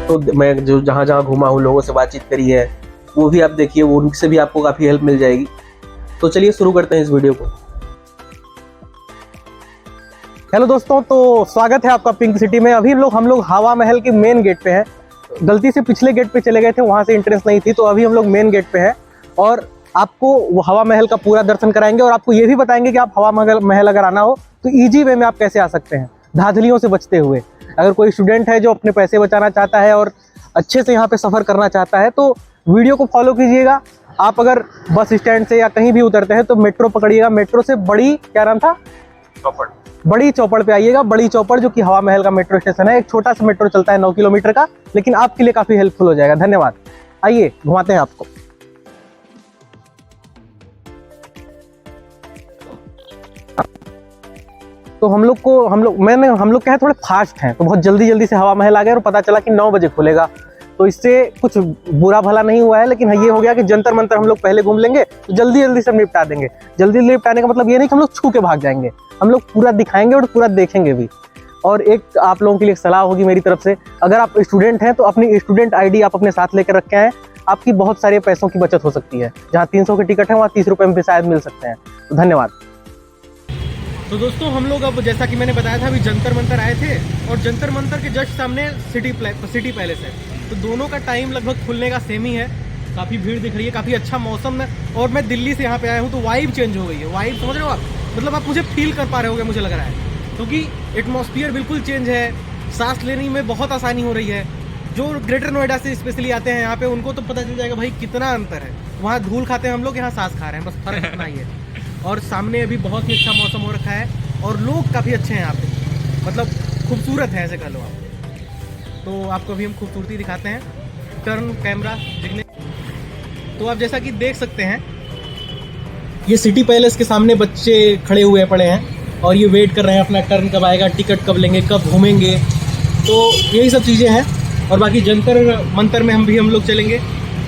तो मैं जो जहाँ जहाँ घूमा हूँ, लोगों से बातचीत करी है, वो भी आप देखिए, वो उनसे भी आपको काफ़ी हेल्प मिल जाएगी। तो चलिए शुरू करते हैं इस वीडियो को। हेलो दोस्तों, तो स्वागत है आपका पिंक सिटी में। अभी हम लोग हवा महल के मेन गेट पे हैं। गलती से पिछले गेट पे चले गए थे, वहाँ से एंट्रेंस नहीं थी, तो अभी हम लोग मेन गेट पे हैं और आपको वो हवा महल का पूरा दर्शन कराएंगे और आपको ये भी बताएंगे कि आप हवा महल अगर आना हो तो ईजी वे में आप कैसे आ सकते हैं, धांधलियों से बचते हुए। अगर कोई स्टूडेंट है जो अपने पैसे बचाना चाहता है और अच्छे से यहाँ पे सफ़र करना चाहता है तो वीडियो को फॉलो कीजिएगा। आप अगर बस स्टैंड से या कहीं भी उतरते हैं तो मेट्रो पकड़िएगा। मेट्रो से बड़ी, क्या नाम था, चौपड़, बड़ी चौपड़ पे आइएगा। बड़ी चौपड़ जो कि हवा महल का मेट्रो स्टेशन है। एक छोटा सा मेट्रो चलता है 9 किलोमीटर का, लेकिन आपके लिए काफ़ी हेल्पफुल हो जाएगा। धन्यवाद। आइए घुमाते हैं आपको। तो हम लोग क्या है, थोड़े फास्ट हैं, तो बहुत जल्दी से हवा महल आ गए और पता चला कि 9 बजे खुलेगा। तो इससे कुछ बुरा भला नहीं हुआ है, लेकिन ये हो गया कि जंतर मंतर हम लोग पहले घूम लेंगे तो जल्दी से निपटा देंगे। जल्दी निपटाने का मतलब ये नहीं कि हम लोग छू के भाग जाएंगे, हम लोग पूरा दिखाएंगे और पूरा देखेंगे भी। और एक आप लोगों के लिए सलाह होगी मेरी तरफ से, अगर आप स्टूडेंट हैं तो अपनी स्टूडेंट ID आप अपने साथ लेकर रखे हैं। आपकी बहुत सारे पैसों की बचत हो सकती है। जहाँ 300 की टिकट है वहाँ 30 रुपये में भी शायद मिल सकते हैं। तो धन्यवाद। तो दोस्तों, हम लोग अब जैसा कि मैंने बताया था अभी जंतर मंतर आए थे और जंतर मंतर के जस्ट सामने सिटी पैलेस है। तो दोनों का टाइम लगभग खुलने का सेम ही है। काफ़ी भीड़ दिख रही है, काफ़ी अच्छा मौसम है और मैं दिल्ली से यहाँ पे आया हूँ तो वाइब चेंज हो गई है। वाइब समझ रहे हो आप, मतलब आप मुझे फील कर पा रहे होगे मुझे लग रहा है, क्योंकि एटमॉस्फियर बिल्कुल चेंज है। सांस लेने में बहुत आसानी हो रही है। जो ग्रेटर नोएडा से स्पेशली आते हैं यहाँ पे, उनको तो पता चल जाएगा भाई कितना अंतर है। वहाँ धूल खाते हैं हम लोग, यहाँ सांस खा रहे हैं, बस फर्क इतना ही है। और सामने अभी बहुत ही अच्छा मौसम हो रखा है और लोग काफ़ी अच्छे हैं यहाँ पे, मतलब खूबसूरत है, ऐसे कह लो आप। तो आपको अभी हम खूबसूरती दिखाते हैं। टर्न कैमरा दिखने। तो आप जैसा कि देख सकते हैं, ये सिटी पैलेस के सामने बच्चे खड़े हुए पड़े हैं और ये वेट कर रहे हैं अपना टर्न कब आएगा, टिकट कब लेंगे, कब घूमेंगे। तो यही सब चीज़ें हैं। और बाकी जंतर मंतर में हम लोग चलेंगे।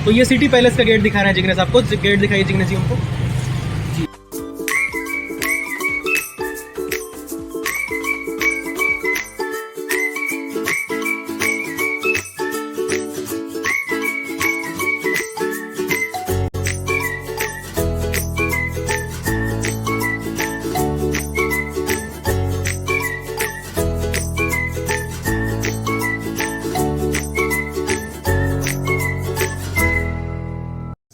तो ये सिटी पैलेस का गेट दिखा रहे हैं जिग्नेश आपको। गेट दिखाइए जिग्नेश जी हमको।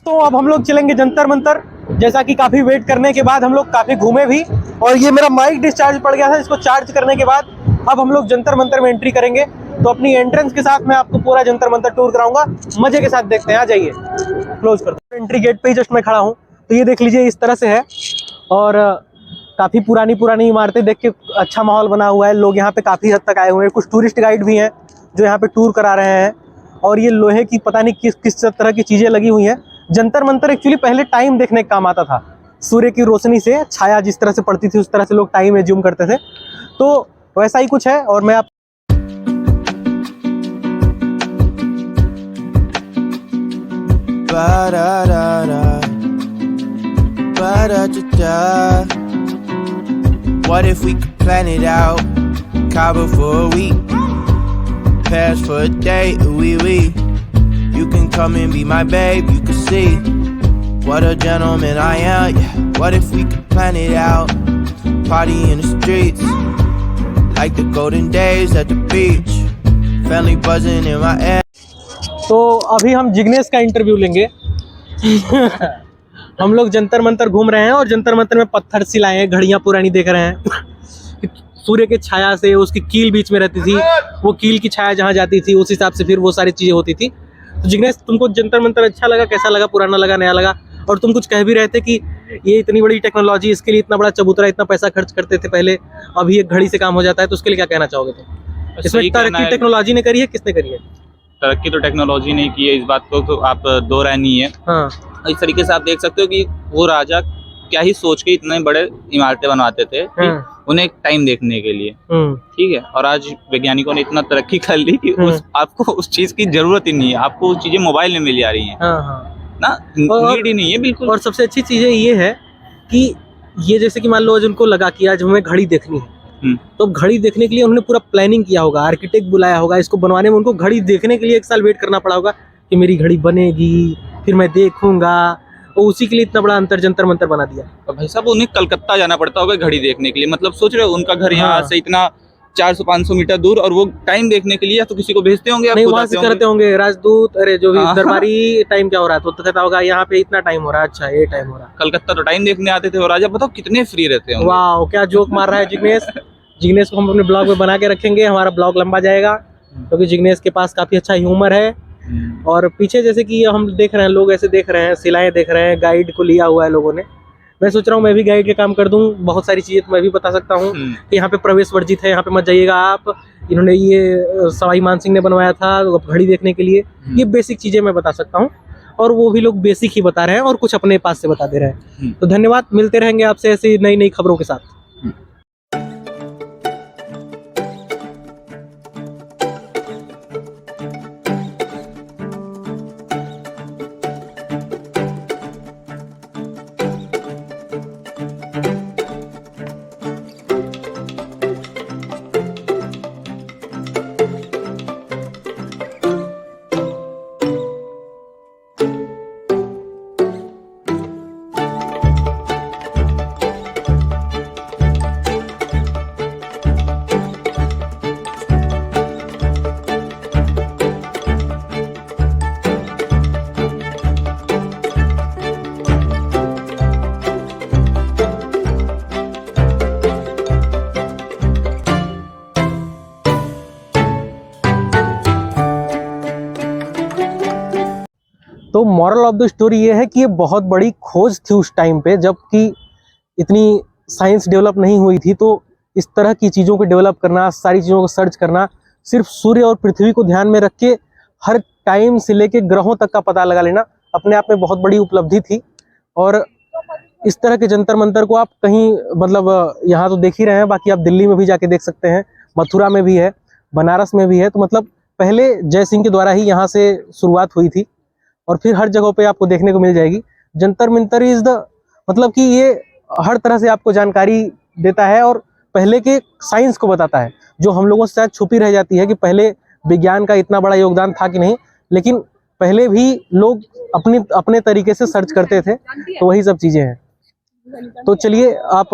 तो अब हम लोग चलेंगे जंतर मंतर। जैसा कि काफ़ी वेट करने के बाद हम लोग काफ़ी घूमे भी और ये मेरा माइक डिस्चार्ज पड़ गया था, इसको चार्ज करने के बाद अब हम लोग जंतर मंतर में एंट्री करेंगे। तो अपनी एंट्रेंस के साथ मैं आपको पूरा जंतर मंतर टूर कराऊंगा, मजे के साथ देखते हैं। आ जाइए, क्लोज कर दो। एंट्री गेट पे ही जस्ट मैं खड़ा हूँ, तो ये देख लीजिए इस तरह से है और काफ़ी पुरानी इमारतें देख के अच्छा माहौल बना हुआ है। लोग यहाँ पे काफ़ी हद तक आए हुए हैं। कुछ टूरिस्ट गाइड भी हैं जो यहाँ पे टूर करा रहे हैं और ये लोहे की पता नहीं किस तरह की चीज़ें लगी हुई हैं। जंतर मंतर एक्चुअली पहले टाइम देखने का काम आता था। सूर्य की रोशनी से छाया जिस तरह से पड़ती थी उस तरह से लोग टाइम एज्यूम करते थे, तो वैसा ही कुछ है। और मैं What if we could plan it out? Cabo for a week, Paris for a day, oui. You can come and be my babe, you can see what a gentleman I am, yeah. What if we could plan it out? Party in the streets, like the golden days at the beach. Family buzzing in my air. तो अभी हम जिग्नेश का interview लेंगे। हम लोग जंतर मंतर घूम रहे हैं और जंतर मंतर में पत्थर सिलाए हैं, घड़ियां पुरानी देख रहे हैं। सूर्य के छाया से उसकी कील बीच में रहती थी, वो कील की छाया जहाँ जाती थी उस हिसाब से फिर वो सारी चीज़ें होती थी। तो जिग्नेश, तुमको जंतर मंतर अच्छा लगा? कैसा लगा? पुराना लगा, नया लगा? और तुम कुछ कह भी रहे थे कि ये इतनी बड़ी टेक्नोलॉजी, इसके लिए इतना बड़ा चबूतरा, इतना पैसा खर्च करते थे पहले, अभी एक घड़ी से काम हो जाता है, तो उसके लिए क्या कहना चाहोगे तुम? इसमें तरक्की टेक्नोलॉजी ने करी है, किसने करी है? तरक्की तो टेक्नोलॉजी ने की है, इस बात को तो आप दो राय नहीं है। हाँ। इस तरीके से आप देख सकते हो कि वो राजा क्या ही सोच के इतने बड़े इमारतें बनवाते थे, उन्हें एक टाइम देखने के लिए, ठीक है। और आज वैज्ञानिकों ने इतना तरक्की कर ली कि आपको उस चीज की जरूरत ही नहीं है, आपको उस चीजें मोबाइल में मिल जा रही हैं ना, नीड ही नहीं है बिल्कुल। और सबसे अच्छी चीजें ये है कि ये जैसे कि मान लो जिनको लगा कि आज हमें घड़ी देखनी है, तो अब घड़ी देखने के लिए उन्होंने पूरा प्लानिंग किया होगा, आर्किटेक्ट बुलाया होगा, इसको बनवाने में उनको घड़ी देखने के लिए 1 साल वेट करना पड़ा होगा कि मेरी घड़ी बनेगी, फिर मैं देखूंगा, और उसी के लिए इतना बड़ा अंतर जंतर मंतर बना दिया। तो भाई साहब उन्हें कलकत्ता जाना पड़ता होगा घड़ी देखने के लिए, मतलब सोच रहे हो उनका घर यहाँ हाँ। से इतना 400-500 मीटर दूर, और वो टाइम देखने के लिए या तो किसी को भेजते होंगे या नहीं, खुद वहां आते से करते होंगे? होंगे राजदूत, अरे जो भी हाँ। दरबारी टाइम क्या हो रहा है, तो कहता होगा यहाँ पे इतना टाइम हो रहा है, अच्छा ये टाइम हो रहा है। कलकत्ता तो टाइम देखने आते थे, और राजा बताओ कितने फ्री रहते होंगे। वाह, क्या जोक मार रहा है जिग्नेश। जिग्नेश को हम अपने ब्लॉग में बना के रखेंगे, हमारा ब्लॉग लंबा जाएगा, क्योंकि जिग्नेश के पास काफी अच्छा ह्यूमर है। और पीछे जैसे कि हम देख रहे हैं, लोग ऐसे देख रहे हैं, सिलाएं देख रहे हैं, गाइड को लिया हुआ है लोगों ने। मैं सोच रहा हूँ मैं भी गाइड के काम कर दूं, बहुत सारी चीजें तो मैं भी बता सकता हूँ कि यहाँ पे प्रवेश वर्जित है, यहाँ पे मत जाइएगा आप, इन्होंने ये सवाई मानसिंह ने बनवाया था घड़ी देखने के लिए, ये बेसिक चीजें मैं बता सकता हूँ, और वो भी लोग बेसिक ही बता रहे हैं और कुछ अपने पास से बता दे रहे हैं। तो धन्यवाद, मिलते रहेंगे आपसे ऐसी नई नई खबरों के साथ। तो मॉरल ऑफ द स्टोरी ये है कि ये बहुत बड़ी खोज थी उस टाइम पे, जबकि इतनी साइंस डेवलप नहीं हुई थी। तो इस तरह की चीज़ों को डेवलप करना, सारी चीज़ों को सर्च करना, सिर्फ सूर्य और पृथ्वी को ध्यान में रख के हर टाइम से लेके ग्रहों तक का पता लगा लेना अपने आप में बहुत बड़ी उपलब्धि थी। और इस तरह के जंतर मंतर को आप कहीं, मतलब यहाँ तो देख ही रहे हैं, बाकी आप दिल्ली में भी जाके देख सकते हैं, मथुरा में भी है, बनारस में भी है। तो मतलब पहले जय सिंह के द्वारा ही यहाँ से शुरुआत हुई थी, और फिर हर जगह पे आपको देखने को मिल जाएगी। जंतर मंतर इज द, मतलब कि ये हर तरह से आपको जानकारी देता है और पहले के साइंस को बताता है, जो हम लोगों से शायद छुपी रह जाती है कि पहले विज्ञान का इतना बड़ा योगदान था कि नहीं, लेकिन पहले भी लोग अपने तरीके से सर्च करते थे। तो वही सब चीज़ें हैं। तो चलिए, आप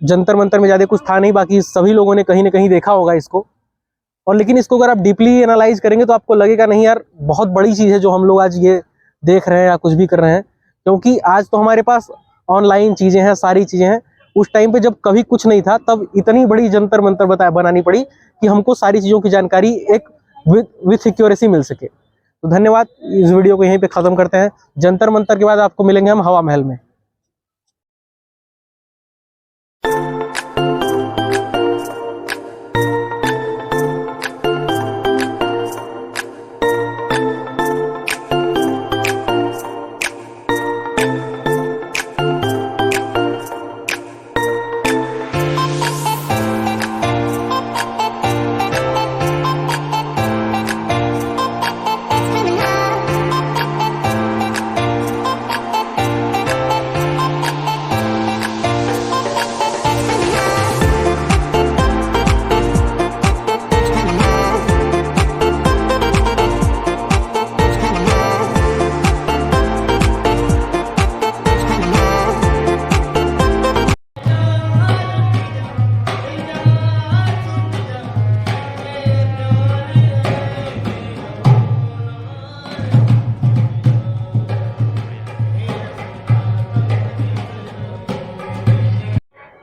जंतर मंतर में ज़्यादा कुछ था नहीं, बाकी सभी लोगों ने कहीं ना कहीं देखा होगा इसको। और लेकिन इसको अगर आप डीपली एनालाइज करेंगे तो आपको लगेगा नहीं यार, बहुत बड़ी चीज़ है जो हम लोग आज ये देख रहे हैं या कुछ भी कर रहे हैं, क्योंकि आज तो हमारे पास ऑनलाइन चीज़ें हैं, सारी चीज़ें हैं। उस टाइम पे जब कभी कुछ नहीं था, तब इतनी बड़ी जंतर मंतर बनानी पड़ी कि हमको सारी चीज़ों की जानकारी एक विथ सिक्योरेसी मिल सके। तो धन्यवाद, इस वीडियो को यहीं पे ख़त्म करते हैं। जंतर मंतर के बाद आपको मिलेंगे हम हवा महल में।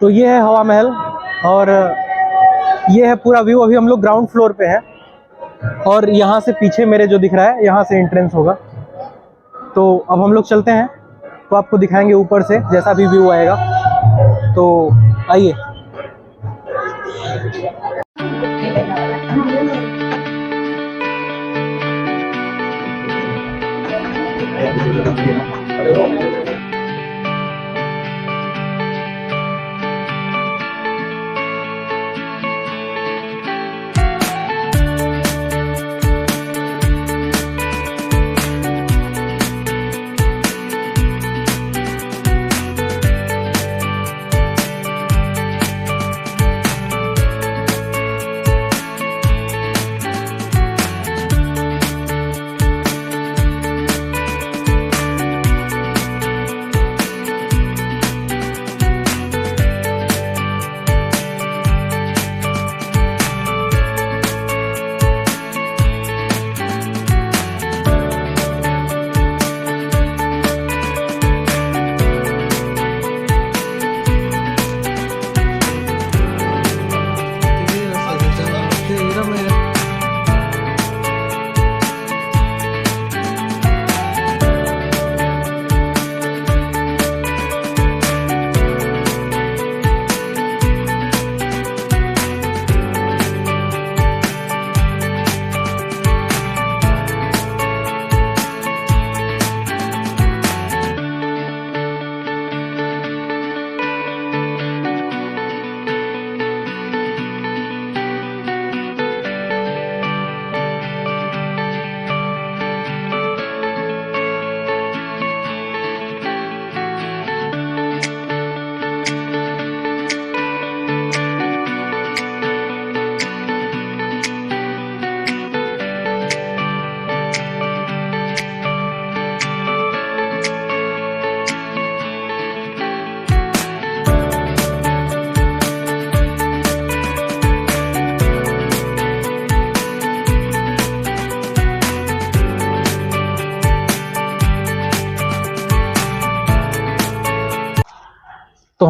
तो ये है हवा महल, और ये है पूरा व्यू। अभी हम लोग ग्राउंड फ्लोर पे हैं, और यहाँ से पीछे मेरे जो दिख रहा है, यहाँ से एंट्रेंस होगा। तो अब हम लोग चलते हैं, तो आपको दिखाएंगे ऊपर से जैसा भी व्यू आएगा। तो आइए।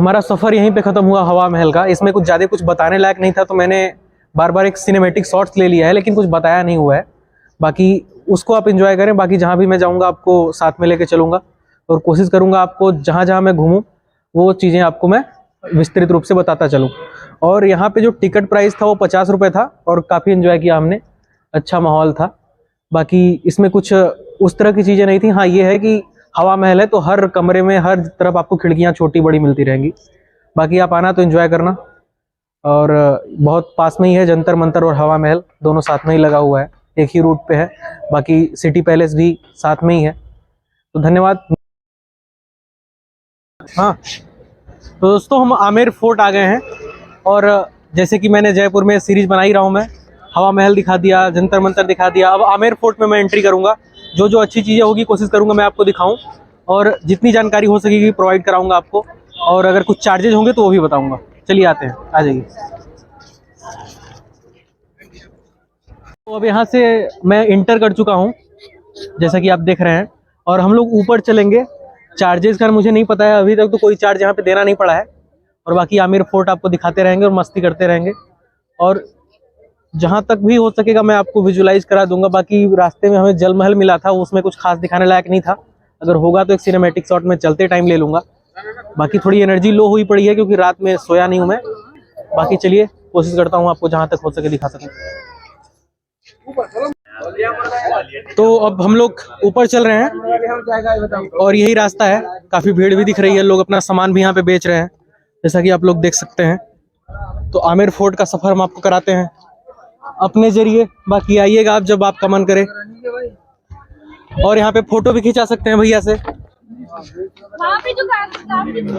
हमारा सफ़र यहीं पे ख़त्म हुआ हवा महल का। इसमें कुछ ज़्यादा कुछ बताने लायक नहीं था, तो मैंने बार बार एक सिनेमैटिक शॉट्स ले लिया है, लेकिन कुछ बताया नहीं हुआ है। बाकी उसको आप एंजॉय करें। बाकी जहाँ भी मैं जाऊँगा आपको साथ में लेके चलूँगा और कोशिश करूँगा आपको जहाँ जहाँ मैं घूमूँ वो चीज़ें आपको मैं विस्तृत रूप से बताता चलूँ। और यहाँ पे जो टिकट प्राइस था वो 50 रुपये था और काफ़ी एंजॉय किया हमने, अच्छा माहौल था। बाकी इसमें कुछ उस तरह की चीज़ें नहीं थी। हाँ, ये है कि हवा महल है तो हर कमरे में हर तरफ आपको खिड़कियाँ छोटी बड़ी मिलती रहेंगी। बाकी आप आना तो एंजॉय करना। और बहुत पास में ही है जंतर मंतर और हवा महल, दोनों साथ में ही लगा हुआ है, एक ही रूट पे है। बाकी सिटी पैलेस भी साथ में ही है। तो धन्यवाद। हाँ, तो दोस्तों हम आमेर फोर्ट आ गए हैं और जैसे कि मैंने जयपुर में सीरीज़ बना ही रहा हूँ, मैं हवा महल दिखा दिया, जंतर मंतर दिखा दिया। अब आमेर फोर्ट में मैं एंट्री करूँगा। जो जो अच्छी चीज़ें होगी कोशिश करूँगा मैं आपको दिखाऊँ और जितनी जानकारी हो सकेगी प्रोवाइड कराऊँगा आपको। और अगर कुछ चार्जेज होंगे तो वो भी बताऊँगा। चलिए आते हैं, आ जाइए। तो अब यहाँ से मैं इंटर कर चुका हूँ जैसा कि आप देख रहे हैं, और हम लोग ऊपर चलेंगे। चार्जेस का मुझे नहीं पता है, अभी तक तो कोई चार्ज यहाँ पे देना नहीं पड़ा है। और बाकी आमेर फोर्ट आपको दिखाते रहेंगे और मस्ती करते रहेंगे, और जहाँ तक भी हो सकेगा मैं आपको विजुलाइज करा दूंगा। बाकी रास्ते में हमें जल महल मिला था, उसमें कुछ खास दिखाने लायक नहीं था। अगर होगा तो एक सिनेमैटिक शॉट में चलते टाइम ले लूँगा। बाकी थोड़ी एनर्जी लो हुई पड़ी है क्योंकि रात में सोया नहीं हूँ मैं। बाकी चलिए कोशिश करता हूँ आपको जहाँ तक हो सके दिखा सकूँ। तो अब हम लोग ऊपर चल रहे हैं और यही रास्ता है। काफ़ी भीड़ भी दिख रही है, लोग अपना सामान भी यहाँ पे बेच रहे हैं जैसा कि आप लोग देख सकते हैं। तो आमेर फोर्ट का सफ़र हम आपको कराते हैं अपने जरिए। बाकी आइएगा आप जब आपका मन करे, और यहाँ पे फोटो भी खिंचा सकते हैं भैया से।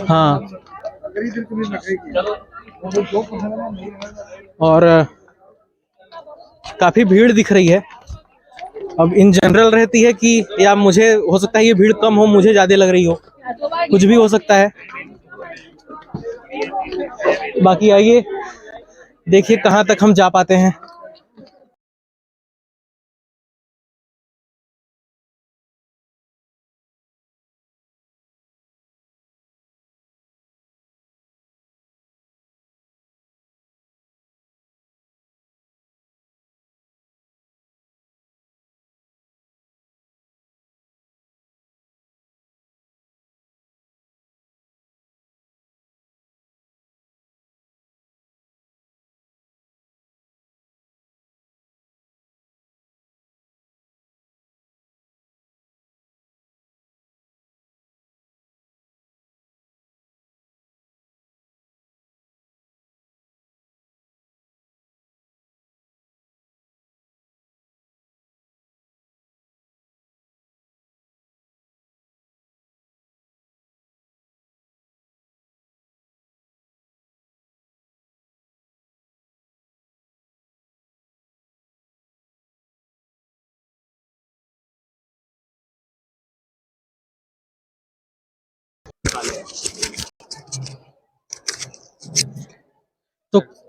हाँ, और काफ़ी भीड़ दिख रही है। अब इन जनरल रहती है कि या मुझे हो सकता है ये भीड़ कम हो, मुझे ज़्यादा लग रही हो, कुछ भी हो सकता है। बाकी आइए देखिए कहाँ तक हम जा पाते हैं।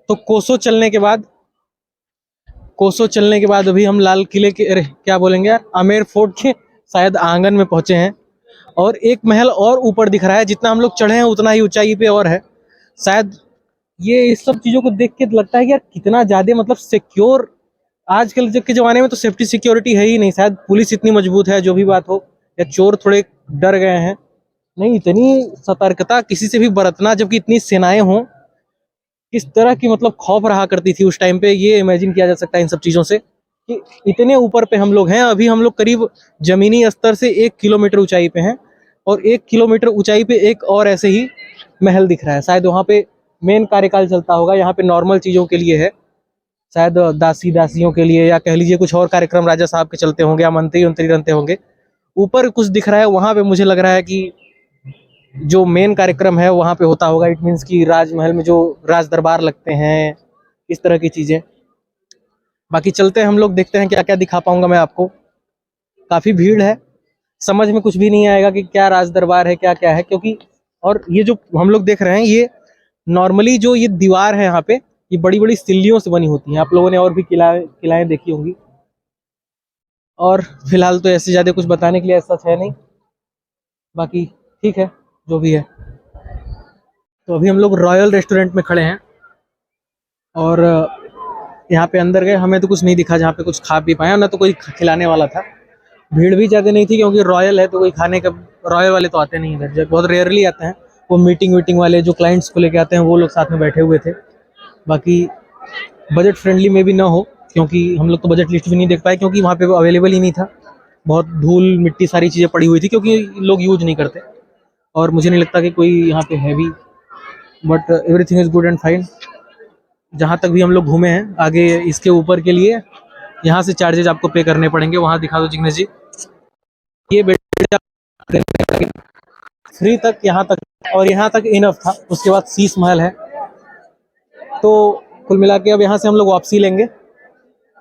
तो कोसों चलने के बाद अभी हम लाल किले के, अरे क्या बोलेंगे यार, आमेर फोर्ट के शायद आंगन में पहुंचे हैं। और एक महल और ऊपर दिख रहा है, जितना हम लोग चढ़े हैं उतना ही ऊंचाई पे और है शायद। ये इस सब चीज़ों को देख के लगता है कि यार कितना ज़्यादा मतलब सिक्योर। आजकल के ज़माने में तो सेफ्टी सिक्योरिटी है ही नहीं, शायद पुलिस इतनी मजबूत है जो भी बात हो, या चोर थोड़े डर गए हैं। नहीं, इतनी सतर्कता किसी से भी बरतना, जबकि इतनी सेनाएं हों, किस तरह की मतलब खौफ रहा करती थी उस टाइम पे, ये इमेजिन किया जा सकता है इन सब चीज़ों से कि इतने ऊपर पे हम लोग हैं। अभी हम लोग करीब ज़मीनी स्तर से 1 किलोमीटर ऊंचाई पे हैं, और 1 किलोमीटर ऊंचाई पे एक और ऐसे ही महल दिख रहा है। शायद वहाँ पे मेन कार्यकाल चलता होगा, यहाँ पे नॉर्मल चीज़ों के लिए है, शायद दासियों के लिए, या कह लीजिए कुछ और कार्यक्रम राजा साहब के चलते होंगे, या मंत्री रहते होंगे। ऊपर कुछ दिख रहा है, वहाँ पे मुझे लग रहा है कि जो मेन कार्यक्रम है वहाँ पे होता होगा। इट मीन्स कि राजमहल में जो राज दरबार लगते हैं, इस तरह की चीज़ें। बाकी चलते हैं हम लोग, देखते हैं क्या क्या दिखा पाऊंगा मैं आपको। काफ़ी भीड़ है, समझ में कुछ भी नहीं आएगा कि क्या राज दरबार है क्या क्या है, क्योंकि और ये जो हम लोग देख रहे हैं ये नॉर्मली जो ये दीवार है यहाँ पे, ये बड़ी बड़ी सिल्लियों से बनी होती हैं। आप लोगों ने और भी किलाएं देखी होंगी। और फिलहाल तो ऐसे ज़्यादा कुछ बताने के लिए ऐसा है नहीं। बाकी ठीक है जो भी है। तो अभी हम लोग रॉयल रेस्टोरेंट में खड़े हैं और यहाँ पे अंदर गए, हमें तो कुछ नहीं दिखा जहाँ पे कुछ खा पी पाए, ना तो कोई खिलाने वाला था। भीड़ भी ज़्यादा नहीं थी क्योंकि रॉयल है तो कोई खाने का, रॉयल वाले तो आते नहीं इधर, बहुत रेयरली आते हैं। वो मीटिंग वाले जो क्लाइंट्स को लेके आते हैं वो लोग साथ में बैठे हुए थे। बाकी बजट फ्रेंडली में भी ना हो, क्योंकि हम लोग तो बजट लिस्ट भी नहीं देख पाए क्योंकि वहाँ पे अवेलेबल ही नहीं था। बहुत धूल मिट्टी सारी चीज़ें पड़ी हुई थी क्योंकि लोग यूज नहीं करते, और मुझे नहीं लगता कि कोई यहाँ पे है भी। But everything is good and fine. जहाँ तक भी हम लोग घूमे हैं, आगे इसके ऊपर के लिए यहाँ से चार्जेज आपको पे करने पड़ेंगे। वहाँ दिखा दो जिग्नेश जी, ये बेड फ्री तक यहाँ तक, और यहाँ तक इनफ था। उसके बाद शीश महल है। तो कुल मिला के अब यहाँ से हम लोग वापसी लेंगे।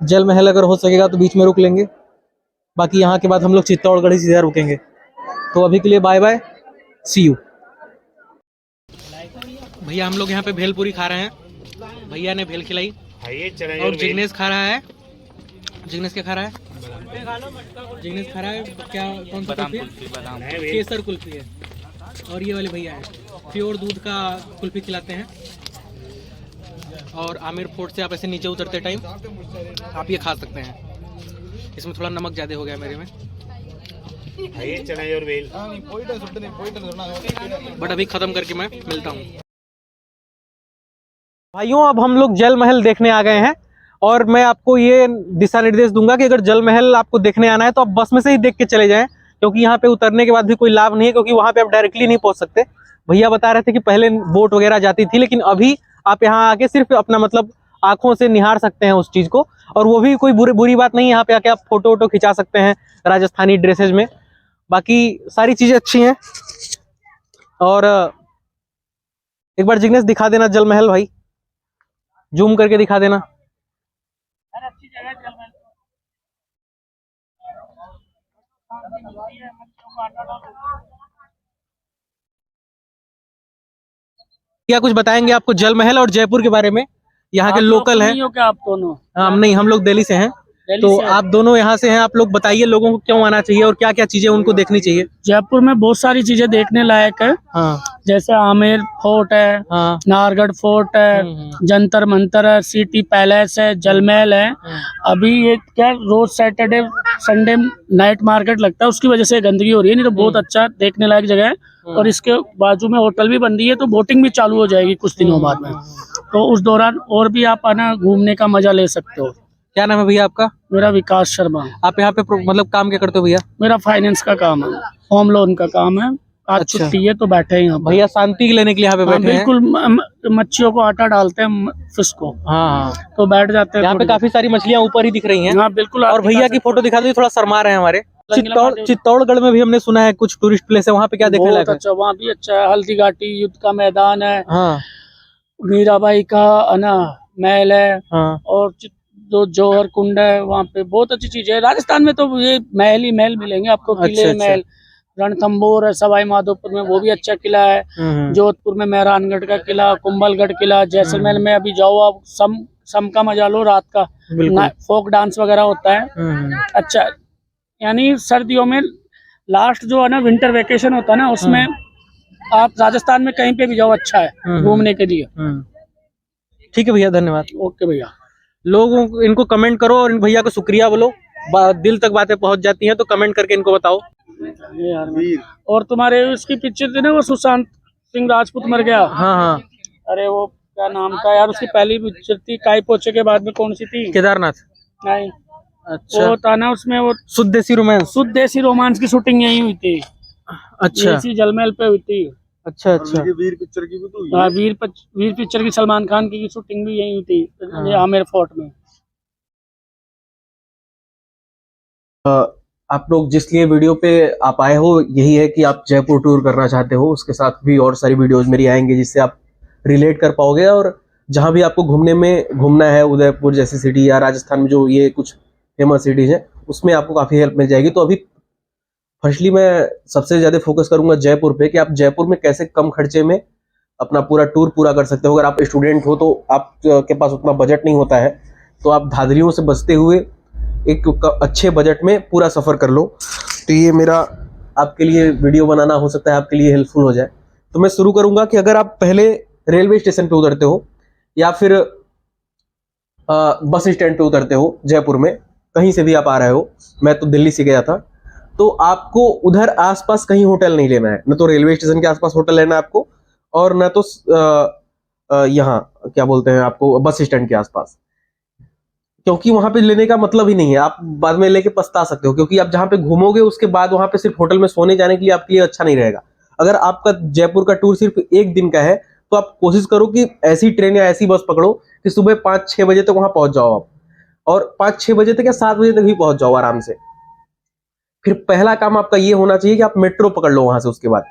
जल महल अगर हो सकेगा तो बीच में रुक लेंगे, बाकी यहाँ के बाद हम लोग चित्तौड़गढ़ ही सीधा रुकेंगे। तो अभी के लिए बाय बाय, सी यू। भैया हम लोग यहाँ पे भेलपूरी खा रहे हैं, भैया ने भेल खिलाई और जिग्नेश खा रहा है। जिग्नेश क्या खा रहा है? जिग्नेश खा रहा है क्या, कौन सा कुल्फी? केसर कुल्फी है। और ये वाले भैया हैं प्योर दूध का कुल्फी खिलाते हैं। और आमिर फोर्ट से आप ऐसे नीचे उतरते टाइम आप ये खा सकते हैं। इसमें थोड़ा नमक ज़्यादा हो गया मेरे में, बट अभी ख़त्म करके मैं मिलता हूँ। भाइयों अब हम लोग जल महल देखने आ गए हैं, और मैं आपको ये दिशा निर्देश दूंगा कि अगर जल महल आपको देखने आना है तो आप बस में से ही देख के चले जाएं, क्योंकि यहाँ पे उतरने के बाद भी कोई लाभ नहीं है, क्योंकि वहाँ पे आप डायरेक्टली नहीं पहुँच सकते। भैया बता रहे थे कि पहले बोट वगैरह जाती थी, लेकिन अभी आप यहाँ आके सिर्फ अपना मतलब आंखों से निहार सकते हैं उस चीज़ को, और वो भी कोई बुरी बात नहीं है। यहाँ पे आके आप फोटो वोटो खिंचा सकते हैं राजस्थानी ड्रेसेज में। बाकी सारी चीज़ें अच्छी हैं। और एक बार जिग्नेश दिखा देना जल महल भाई, जूम करके दिखा देना। अच्छी जगह जल महल। क्या कुछ बताएंगे आपको जल महल और जयपुर के बारे में? यहाँ के लोकल हैं क्या आप दोनों? हम नहीं, हम लोग दिल्ली से हैं। तो आप दोनों यहाँ से हैं, आप लोग बताइए लोगों को क्यों आना चाहिए और क्या क्या चीजें उनको देखनी चाहिए। जयपुर में बहुत सारी चीजें देखने लायक है। हाँ। जैसे आमेर फोर्ट है, हाँ। नाहरगढ़ फोर्ट है, जंतर मंतर है, सिटी पैलेस है, जलमहल है। अभी ये क्या रोज सैटरडे संडे नाइट मार्केट लगता है, उसकी वजह से गंदगी हो रही है, नहीं तो बहुत अच्छा देखने लायक जगह है। और इसके बाजू में होटल भी बन रही है, तो बोटिंग भी चालू हो जाएगी कुछ दिनों बाद में। तो उस दौरान और भी आप आना घूमने का मजा ले सकते हो। क्या नाम है भैया आपका? मेरा विकास शर्मा। आप यहाँ पे मतलब काम क्या करते हो भैया? मेरा फाइनेंस का काम है, होम लोन का काम है। आज अच्छा। छुट्टी है तो बैठे हैं भैया शांति लेने के लिए यहाँ पे बैठे हैं। बिल्कुल, मच्छियों को आटा डालते हैं, फिश को। हाँ। तो बैठ जाते हैं। यहाँ पे काफी सारी मछलियाँ ऊपर ही दिख रही हैं। हाँ बिल्कुल। और भैया की फोटो दिखा दो, थोड़ा शर्मा रहे हैं हमारे। चित्तौड़गढ़ में भी हमने सुना है कुछ टूरिस्ट प्लेस है, वहाँ पे क्या देखने लायक है? अच्छा, वहाँ भी अच्छा है। हल्दी घाटी युद्ध का मैदान है। हाँ। मीराबाई का महल है। हाँ। और जो जौहर कुंड है, वहाँ पे बहुत अच्छी चीज है। राजस्थान में तो ये महल ही महल मिलेंगे आपको। किले अच्छा। महल रणथंबोर है, सवाई माधोपुर में वो भी अच्छा किला है। जोधपुर में मेहरानगढ़ का किला, कुंभलगढ़ किला। जैसलमेर में अभी जाओ आप, सम का मजा लो, रात का फोक डांस वगैरह होता है। अच्छा, यानी सर्दियों में लास्ट जो है ना विंटर वेकेशन होता है ना, उसमें आप राजस्थान में कहीं पे भी जाओ, अच्छा है घूमने के लिए। ठीक है भैया, धन्यवाद। ओके भैया। लोगों को इनको कमेंट करो और इन भैया को शुक्रिया बोलो, दिल तक बातें पहुंच जाती हैं, तो कमेंट करके इनको बताओ। और तुम्हारे उसकी पिक्चर थी ना, वो सुशांत सिंह राजपूत मर गया। हाँ हाँ। अरे वो क्या नाम था यार, उसकी पहली पिक्चर थी काई पोचे के बाद में, कौन सी थी? केदारनाथ। नहीं। अच्छा। वो था ना उसमें, वो शुद्ध देसी रोमांस की शूटिंग यही हुई थी। अच्छा। इसी जलमहल पे हुई थी। अच्छा अच्छा। वीर पिक्चर की भी तो हुई है। वीर पिक्चर की सलमान खान की शूटिंग भी यही हुई थी, आमेर फोर्ट में। आप लोग जिस लिए वीडियो पे आप आए हो, यही है कि आप जयपुर टूर करना चाहते हो। उसके साथ भी और सारी वीडियोस मेरी आएंगे जिससे आप रिलेट कर पाओगे, और जहां भी आपको घूमना है, उदयपुर जैसी सिटी या राजस्थान में जो ये कुछ फेमस सिटीज हैं, उसमें आपको काफ़ी हेल्प मिल जाएगी। तो अभी फर्स्टली मैं सबसे ज़्यादा फोकस करूंगा जयपुर पे, कि आप जयपुर में कैसे कम खर्चे में अपना पूरा टूर पूरा कर सकते हो। अगर आप स्टूडेंट हो तो आपके पास उतना बजट नहीं होता है, तो आप धांधलियों से बचते हुए एक अच्छे बजट में पूरा सफ़र कर लो। तो ये मेरा आपके लिए वीडियो बनाना हो सकता है आपके लिए हेल्पफुल हो जाए। तो मैं शुरू करूंगा कि अगर आप पहले रेलवे स्टेशन पे उतरते हो या फिर बस स्टैंड पे उतरते हो जयपुर में, कहीं से भी आप आ रहे हो, मैं तो दिल्ली से गया था, तो आपको उधर आसपास कहीं होटल नहीं लेना है, न तो रेलवे स्टेशन के आसपास होटल लेना है आपको, और न तो यहाँ क्या बोलते हैं आपको बस स्टैंड के आसपास, क्योंकि वहां पे लेने का मतलब ही नहीं है। आप बाद में लेके पछता सकते हो, क्योंकि आप जहां पे घूमोगे उसके बाद वहां पे सिर्फ होटल में सोने जाने के लिए आपके लिए अच्छा नहीं रहेगा। अगर आपका जयपुर का टूर सिर्फ एक दिन का है तो आप कोशिश करो कि ऐसी ट्रेन या ऐसी बस पकड़ो कि सुबह 5-6 बजे तक वहां पहुंच जाओ आप, और 5-6 बजे तक या 7 बजे तक भी पहुंच जाओ आराम से। फिर पहला काम आपका ये होना चाहिए कि आप मेट्रो पकड़ लो। वहां से उसके बाद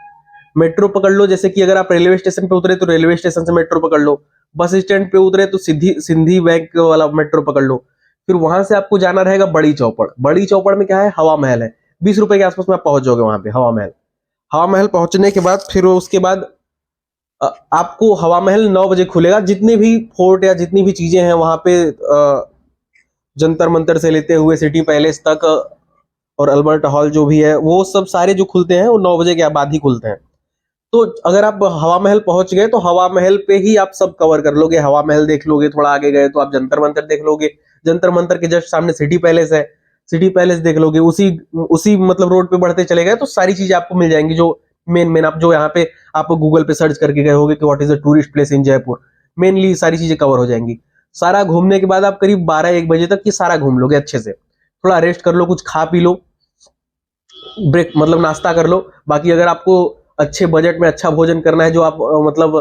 मेट्रो पकड़ लो, जैसे कि अगर आप रेलवे स्टेशन पे उतरे तो रेलवे स्टेशन से मेट्रो पकड़ लो, बस स्टैंड पे उतरे तो सिंधी बैंक वाला मेट्रो पकड़ लो। फिर वहां से आपको जाना रहेगा बड़ी चौपड़। बड़ी चौपड़ में क्या है, हवा महल है। 20 रुपए के आसपास में आप पहुंच जाओगे वहां पे हवा महल। हवा महल पहुंचने के बाद फिर उसके बाद आपको हवा महल 9 बजे खुलेगा। जितने भी फोर्ट या जितनी भी चीजें हैं वहां पे, जंतर मंतर से लेते हुए सिटी पैलेस तक और अल्बर्ट हॉल जो भी है, वो सब सारे जो खुलते हैं वो 9 बजे के बाद ही खुलते हैं। तो अगर आप हवा महल पहुंच गए तो हवा महल पे ही आप सब कवर कर लोगे। हवा महल देख लोगे, थोड़ा आगे गए तो आप जंतर मंतर देख लोगे, जंतर मंतर के जस्ट सामने सिटी पैलेस है, सिटी पैलेस देख लोगे। उसी मतलब रोड पे बढ़ते चले गए तो सारी चीजें आपको मिल जाएंगी, जो मेन आप जो यहाँ पे आप गूगल पे सर्च करके गए होगे कि what is the tourist place in Jaipur, mainly सारी चीजें कवर हो जाएंगी। सारा घूमने के बाद आप करीब 12-1 बजे तक ये सारा घूम लोगे अच्छे से। थोड़ा रेस्ट कर लो, कुछ खा पी लो, ब्रेक मतलब नाश्ता कर लो। बाकी अगर आपको अच्छे बजट में अच्छा भोजन करना है, जो आप मतलब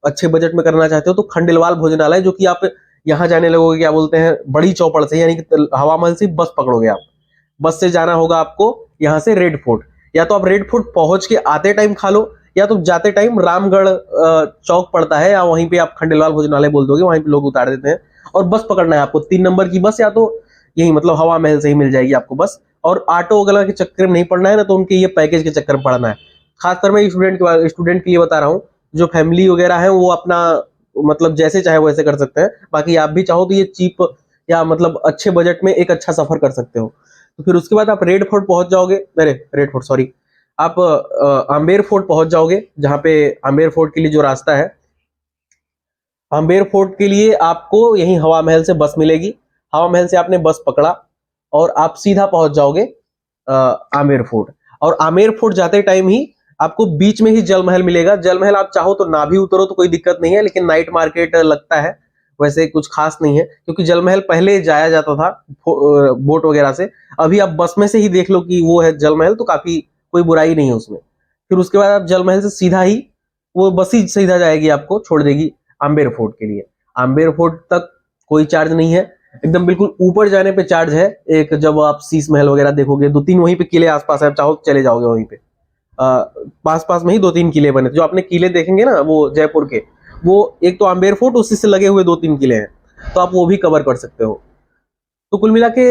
अच्छे बजट में करना चाहते हो, तो खंडेलवाल भोजनालय, जो कि आप यहाँ जाने लगोगे क्या बोलते हैं बड़ी चौपड़ से, यानी कि हवा महल से बस पकड़ोगे आप। बस से जाना होगा आपको यहाँ से रेड फोर्ट। या तो आप रेड फोर्ट पहुंच के आते टाइम खा लो, या तो जाते टाइम रामगढ़ चौक पड़ता है, या वहीं पे आप खंडेलवाल भोजनालय बोल दोगे, वहीं पे लोग उतार देते हैं। और बस पकड़ना है आपको 3 नंबर की बस, या तो यही मतलब हवा महल से ही मिल जाएगी आपको बस। और ऑटो वगैरह के चक्कर में नहीं पड़ना है ना, तो उनके ये पैकेज के चक्कर में पड़ना है। खासकर मैं स्टूडेंट के लिए बता रहा हूँ। जो फैमिली वगैरह है वो अपना मतलब जैसे चाहे वैसे कर सकते हैं। बाकी आप भी चाहो तो ये चीप या मतलब अच्छे बजट में एक अच्छा सफर कर सकते हो। तो फिर उसके बाद आप रेड फोर्ट पहुंच जाओगे, अरे रेड फोर्ट सॉरी, आप आम्बेर फोर्ट पहुंच जाओगे, जहां पे आम्बेर फोर्ट के लिए जो रास्ता है, आम्बेर फोर्ट के लिए आपको यही हवा महल से बस मिलेगी। हवा महल से आपने बस पकड़ा और आप सीधा पहुंच जाओगे आमेर फोर्ट। और आमेर फोर्ट जाते टाइम ही आपको बीच में ही जल महल मिलेगा। जल महल आप चाहो तो ना भी उतरो तो कोई दिक्कत नहीं है, लेकिन नाइट मार्केट लगता है, वैसे कुछ खास नहीं है, क्योंकि जल महल पहले जाया जाता था बोट वगैरह से। अभी आप बस में से ही देख लो कि वो है जल महल, तो काफी कोई बुराई नहीं है उसमें। फिर उसके बाद आप जल महल से सीधा ही वो बस ही सीधा जाएगी, आपको छोड़ देगी आम्बेर फोर्ट के लिए। आम्बेर फोर्ट तक कोई चार्ज नहीं है, एकदम बिल्कुल ऊपर जाने पे चार्ज है एक। जब आप शीश महल वगैरह देखोगे, 2-3 वहीं पे किले आसपास है, आप चाहो तो चले जाओगे वहीं पे। पास में ही 2-3 किले बने, जो आपने किले देखेंगे ना वो जयपुर के, वो एक तो आम्बेर फोर्ट, उसी से लगे हुए 2-3 किले हैं, तो आप वो भी कवर कर सकते हो। तो कुल मिला के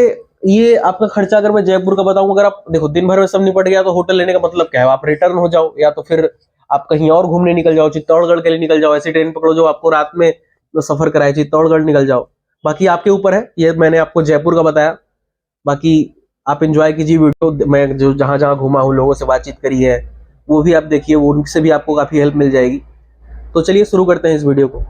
ये आपका खर्चा अगर मैं जयपुर का बताऊं, अगर आप देखो दिन भर में सब निपट गया तो होटल लेने का मतलब क्या है, आप रिटर्न हो जाओ, या तो फिर आप कहीं और घूमने निकल जाओ, चित्तौड़गढ़ के लिए निकल जाओ। ऐसी ट्रेन पकड़ो जो आपको रात में सफर कराए, चित्तौड़गढ़ निकल जाओ। बाकी आपके ऊपर है, ये मैंने आपको जयपुर का बताया। बाकी आप एंजॉय कीजिए वीडियो, मैं जो जहां जहां घूमा हूं, लोगों से बातचीत करी है, वो भी आप देखिए, उनसे भी आपको काफी हेल्प मिल जाएगी। तो चलिए शुरू करते हैं इस वीडियो को।